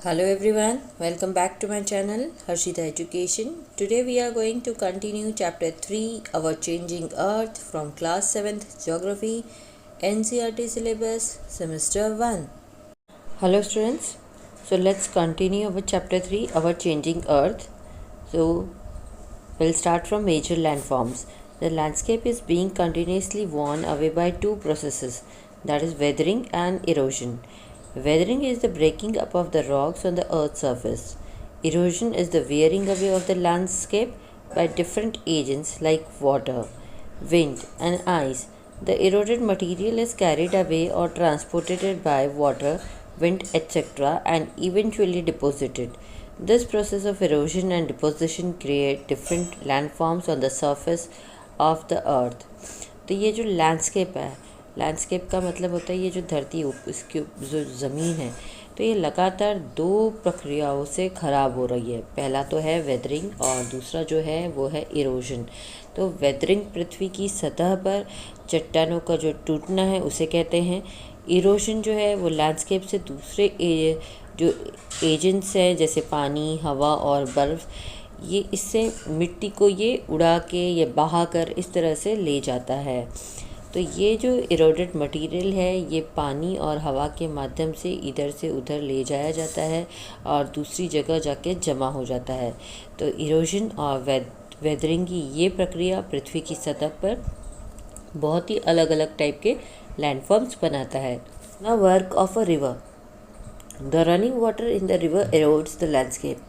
Hello everyone, welcome back to my channel Harshita Education. Today we are going to continue chapter 3 Our Changing Earth from class 7th Geography NCERT syllabus semester 1. Hello students, so let's continue our chapter 3 Our Changing Earth. So we'll start from major landforms. The landscape is being continuously worn away by two processes, that is weathering and erosion. Weathering is the breaking up of the rocks on the earth's surface. Erosion is the wearing away of the landscape by different agents like water, wind, and ice. The eroded material is carried away or transported by water, wind, etc., and eventually deposited. This process of erosion and deposition create different landforms on the surface of the earth. तो ये जो landscape है, landscape का मतलब होता है ये जो धरती इसकी जो ज़मीन है, तो ये लगातार दो प्रक्रियाओं से ख़राब हो रही है। पहला तो है वेदरिंग और दूसरा जो है वो है इरोजन। तो वेदरिंग पृथ्वी की सतह पर चट्टानों का जो टूटना है उसे कहते हैं। इरोजन जो है वो लैंडस्केप से दूसरे जो एजेंट्स हैं जैसे पानी, हवा और बर्फ़, ये इससे मिट्टी को ये उड़ा के या बहा कर इस तरह से ले जाता है। तो ये जो इरोडेड मटेरियल है ये पानी और हवा के माध्यम से इधर से उधर ले जाया जाता है और दूसरी जगह जाके जमा हो जाता है। तो इरोजन और वेदरिंग की ये प्रक्रिया पृथ्वी की सतह पर बहुत ही अलग अलग टाइप के लैंडफॉर्म्स बनाता है। ना work of a river, the running water in the river erodes the landscape.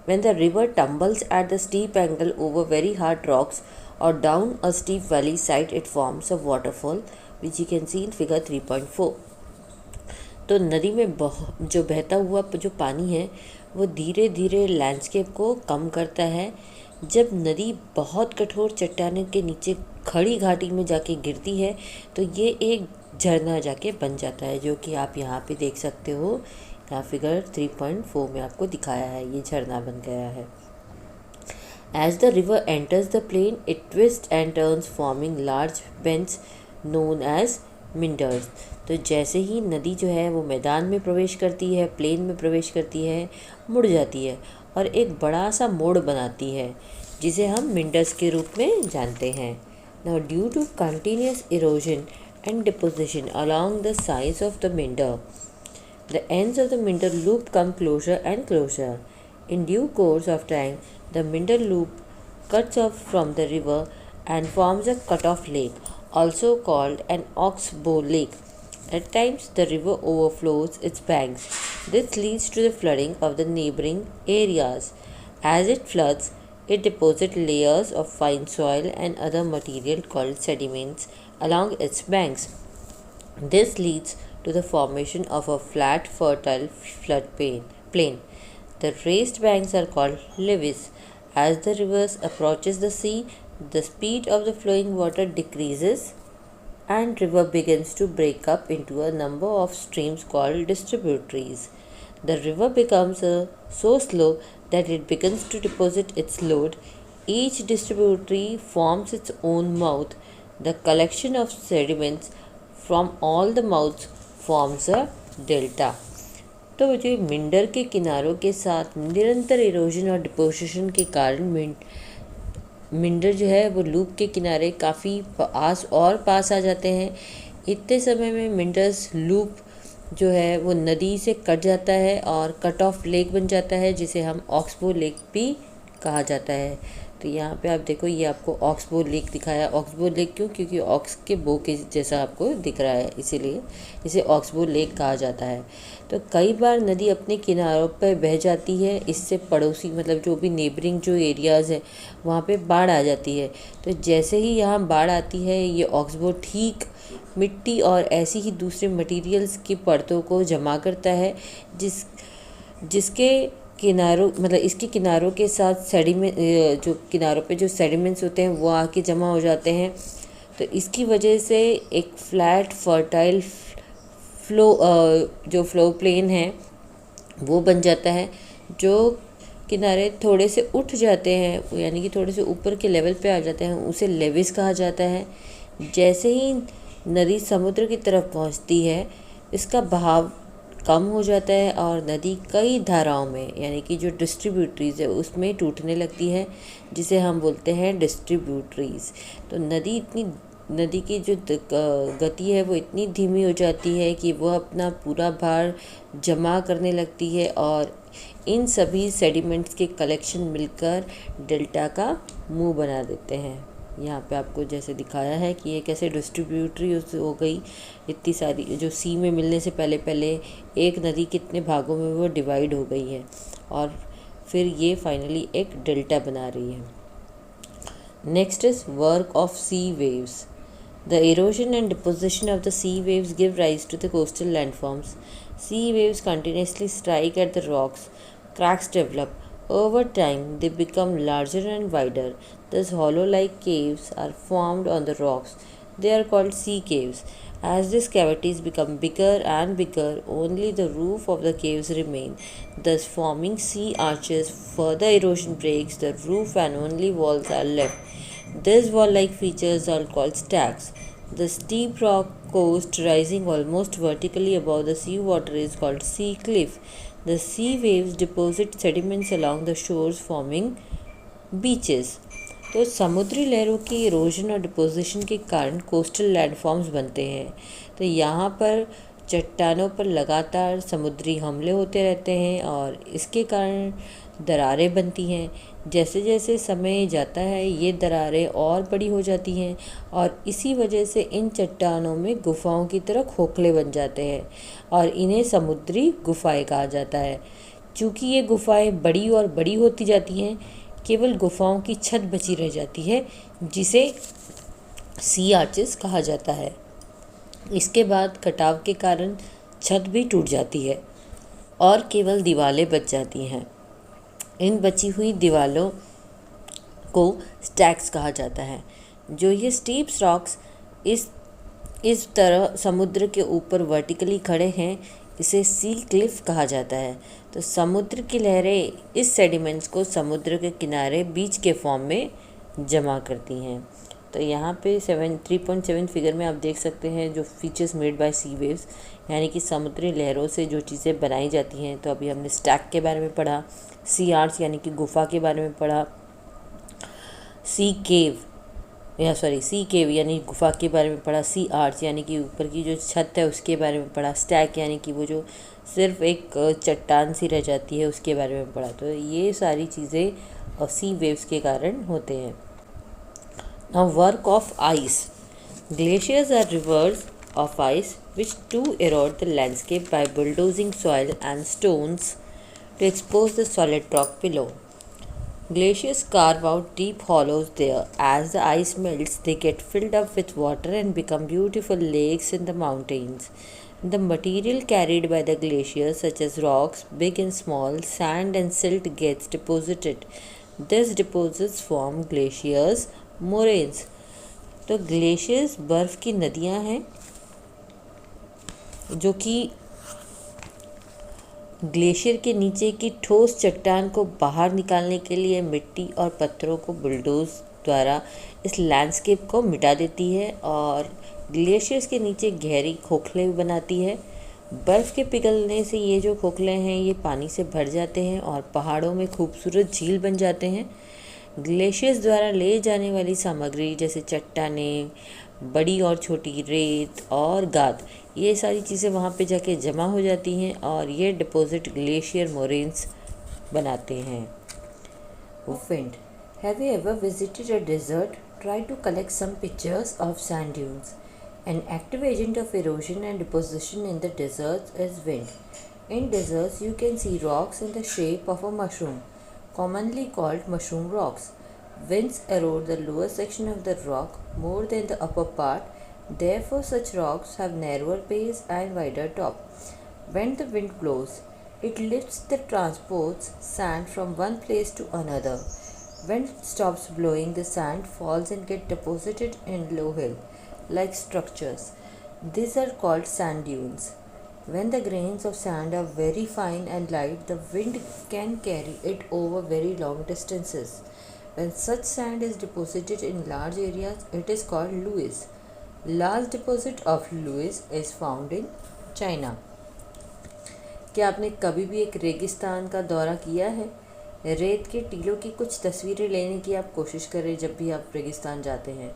When the river tumbles at the steep angle over very hard rocks or down a steep valley side, it forms a waterfall, which you can see in figure 3.4. तो नदी में जो बहता हुआ जो पानी है वो धीरे धीरे लैंडस्केप को कम करता है। जब नदी बहुत कठोर चट्टानों के नीचे खड़ी घाटी में जाके गिरती है तो ये एक झरना जाके बन जाता है, जो कि आप यहाँ पे देख सकते हो। यहाँ फिगर 3.4 में आपको दिखाया है, ये झरना बन गया है। As the river enters the plain, it twists and turns, forming large bends known as minders. तो जैसे ही नदी जो है वो मैदान में प्रवेश करती है, प्लेन में प्रवेश करती है, मुड़ जाती है और एक बड़ा सा मोड़ बनाती है जिसे हम मिंडर्स के रूप में जानते हैं। Now due to continuous erosion and deposition along the sides of the minder, the ends of the minder loop come closer and closer. In due course of time, the minder loop cuts off from the river and forms a cut-off lake, also called an oxbow lake. At times, the river overflows its banks. This leads to the flooding of the neighboring areas. As it floods, it deposits layers of fine soil and other material called sediments along its banks. This leads to the formation of a flat, fertile plain. The raised banks are called levees. As the river approaches the sea, the speed of the flowing water decreases and river begins to break up into a number of streams called distributaries. The river becomes so slow that it begins to deposit its load. Each distributary forms its own mouth. The collection of sediments from all the mouths forms a delta. तो जो मिंडर के किनारों के साथ निरंतर erosion और deposition के कारण मिंडर जो है वो लूप के किनारे काफ़ी पास आ जाते हैं। इतने समय में मिंडर्स लूप जो है वो नदी से कट जाता है और कट ऑफ लेक बन जाता है, जिसे हम ऑक्सबो लेक भी कहा जाता है। तो यहाँ पे आप देखो, ये आपको ऑक्सबो लेक दिखाया। ऑक्सबो लेक क्यों? क्योंकि ऑक्स के बो के जैसा आपको दिख रहा है, इसीलिए इसे ऑक्सबो लेक कहा जाता है। तो कई बार नदी अपने किनारों पर बह जाती है, इससे पड़ोसी मतलब जो भी नेबरिंग जो एरियाज़ हैं वहाँ पे बाढ़ आ जाती है। तो जैसे ही यहाँ बाढ़ आती है, ये ऑक्सबो ठीक मिट्टी और ऐसी ही दूसरे मटेरियल्स की परतों को जमा करता है, जिसके किनारों मतलब इसके किनारों के साथ सेडिमेंट जो किनारों पे जो सेडिमेंट्स होते हैं वो आके जमा हो जाते हैं। तो इसकी वजह से एक फ्लैट फर्टाइल जो फ्लो प्लेन है वो बन जाता है। जो किनारे थोड़े से उठ जाते हैं यानी कि थोड़े से ऊपर के लेवल पे आ जाते हैं उसे लेविस कहा जाता है। जैसे ही नदी समुद्र की तरफ पहुंचती है, इसका बहाव कम हो जाता है और नदी कई धाराओं में यानी कि जो डिस्ट्रीब्यूटरीज़ है उसमें टूटने लगती है, जिसे हम बोलते हैं डिस्ट्रीब्यूटरीज़। तो नदी की जो गति है वो इतनी धीमी हो जाती है कि वो अपना पूरा भार जमा करने लगती है और इन सभी सेडिमेंट्स के कलेक्शन मिलकर डेल्टा का मुंह बना देते हैं। यहाँ पे आपको जैसे दिखाया है कि ये कैसे डिस्ट्रीब्यूटरी हो गई, इतनी सारी जो सी में मिलने से पहले पहले एक नदी कितने भागों में वो डिवाइड हो गई है और फिर ये फाइनली एक डेल्टा बना रही है। Next is work of sea waves. The erosion and deposition of the sea waves give rise to the coastal landforms. Sea waves continuously strike at the rocks. Cracks develop. Over time, they become larger and wider. Thus, hollow-like caves are formed on the rocks. They are called sea caves. As these cavities become bigger and bigger, only the roof of the caves remain, thus forming sea arches. Further erosion breaks the roof and only walls are left. These wall-like features are called stacks. The steep rock coast rising almost vertically above the sea water is called sea cliff. The sea waves deposit sediments along the shores forming beaches. तो समुद्री लहरों की erosion और deposition के कारण coastal landforms बनते हैं। तो यहाँ पर चट्टानों पर लगातार समुद्री हमले होते रहते हैं और इसके कारण दरारें बनती हैं। जैसे जैसे समय जाता है ये दरारें और बड़ी हो जाती हैं और इसी वजह से इन चट्टानों में गुफाओं की तरह खोखले बन जाते हैं और इन्हें समुद्री गुफाएं कहा जाता है। चूँकि ये गुफाएं बड़ी और बड़ी होती जाती हैं, केवल गुफाओं की छत बची रह जाती है जिसे सी आर्चेस कहा जाता है। इसके बाद कटाव के कारण छत भी टूट जाती है और केवल दीवारें बच जाती हैं। इन बची हुई दीवारों को स्टैक्स कहा जाता है। जो ये स्टीप रॉक्स इस तरह समुद्र के ऊपर वर्टिकली खड़े हैं, इसे सी क्लिफ कहा जाता है। तो समुद्र की लहरें इस सेडिमेंट्स को समुद्र के किनारे बीच के फॉर्म में जमा करती हैं। तो यहाँ पे 3.7 फिगर में आप देख सकते हैं जो features made by sea waves, यानी कि समुद्री लहरों से जो चीज़ें बनाई जाती हैं। तो अभी हमने स्टैक के बारे में पढ़ा, सी आर्च यानी कि गुफा के बारे में पढ़ा, सी केव यानी गुफा के बारे में पढ़ा, सी आर्च यानी कि ऊपर की जो छत है उसके बारे में पढ़ा, स्टैक यानी कि वो जो सिर्फ एक चट्टान सी रह जाती है उसके बारे में पढ़ा। तो ये सारी चीज़ें सी वेव्स के कारण होते हैं। Now work of ice. Glaciers are rivers of ice which too erode the landscape by bulldozing soil and stones to expose the solid rock below. Glaciers carve out deep hollows there. As the ice melts, they get filled up with water and become beautiful lakes in the mountains. The material carried by the glaciers, such as rocks, big and small, sand and silt, gets deposited. These deposits form glaciers, moraines. तो glaciers बर्फ़ की नदियाँ हैं जो कि glacier के नीचे की ठोस चट्टान को बाहर निकालने के लिए मिट्टी और पत्थरों को बुलडोज द्वारा इस लैंडस्केप को मिटा देती है और ग्लेशियर्स के नीचे गहरी खोखले बनाती है। बर्फ़ के पिघलने से ये जो खोखले हैं ये पानी से भर जाते हैं और पहाड़ों में खूबसूरत झील बन जाते हैं। ग्लेशियर्स द्वारा ले जाने वाली सामग्री जैसे चट्टानें, बड़ी और छोटी रेत और गाद, ये सारी चीज़ें वहाँ पे जाके जमा हो जाती हैं और ये डिपॉजिट ग्लेशियर मोरेन्स बनाते हैं। Wind. Have you ever visited a desert? Try to collect some pictures of sand dunes. An active agent of erosion and deposition in the deserts is wind. In deserts you can see rocks in the shape of a mushroom, commonly called mushroom rocks. Winds erode the lower section of the rock more than the upper part. Therefore, such rocks have narrower base and wider top. When the wind blows, it lifts the transports sand from one place to another. When it stops blowing, the sand falls and gets deposited in low hill-like structures. These are called sand dunes. When the grains of sand are very fine and light, the wind can carry it over very long distances. When such sand is deposited in large areas, it is called loess. Large deposit of loess is found in China. क्या आपने कभी भी एक रेगिस्तान का दौरा किया है? रेत के टीलों की कुछ तस्वीरें लेने की आप कोशिश करें जब भी आप रेगिस्तान जाते हैं।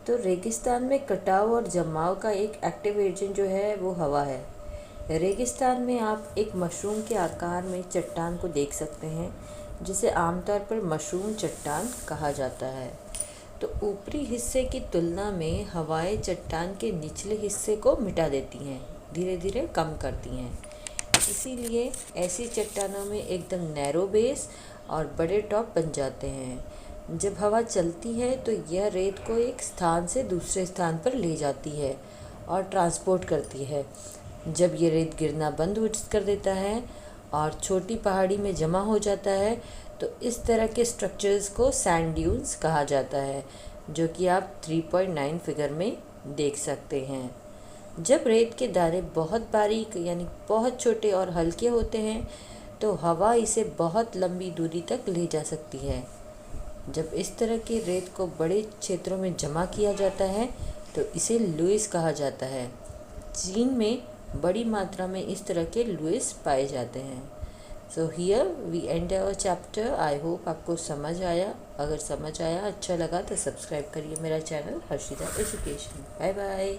तो रेगिस्तान में कटाव और जमाव का एक एक्टिव एजेंट जो है वो हवा है। रेगिस्तान में आप एक मशरूम के आकार में चट्टान को देख सकते हैं, जिसे आमतौर पर मशरूम चट्टान कहा जाता है। तो ऊपरी हिस्से की तुलना में हवाएं चट्टान के निचले हिस्से को मिटा देती हैं, धीरे धीरे कम करती हैं। इसीलिए ऐसी चट्टानों में एकदम नैरो बेस और बड़े टॉप बन जाते हैं। जब हवा चलती है तो यह रेत को एक स्थान से दूसरे स्थान पर ले जाती है और ट्रांसपोर्ट करती है। जब ये रेत गिरना बंद कर देता है और छोटी पहाड़ी में जमा हो जाता है, तो इस तरह के स्ट्रक्चर्स को सैंड ड्यून्स कहा जाता है, जो कि आप 3.9 फिगर में देख सकते हैं। जब रेत के दाने बहुत बारीक यानी बहुत छोटे और हल्के होते हैं, तो हवा इसे बहुत लंबी दूरी तक ले जा सकती है। जब इस तरह के रेत को बड़े क्षेत्रों में जमा किया जाता है, तो इसे लुइस कहा जाता है। चीन में बड़ी मात्रा में इस तरह के लुइस पाए जाते हैं। So here we end our chapter. I hope आपको समझ आया। अगर समझ आया, अच्छा लगा तो सब्सक्राइब करिए मेरा channel Harshita education. Bye bye.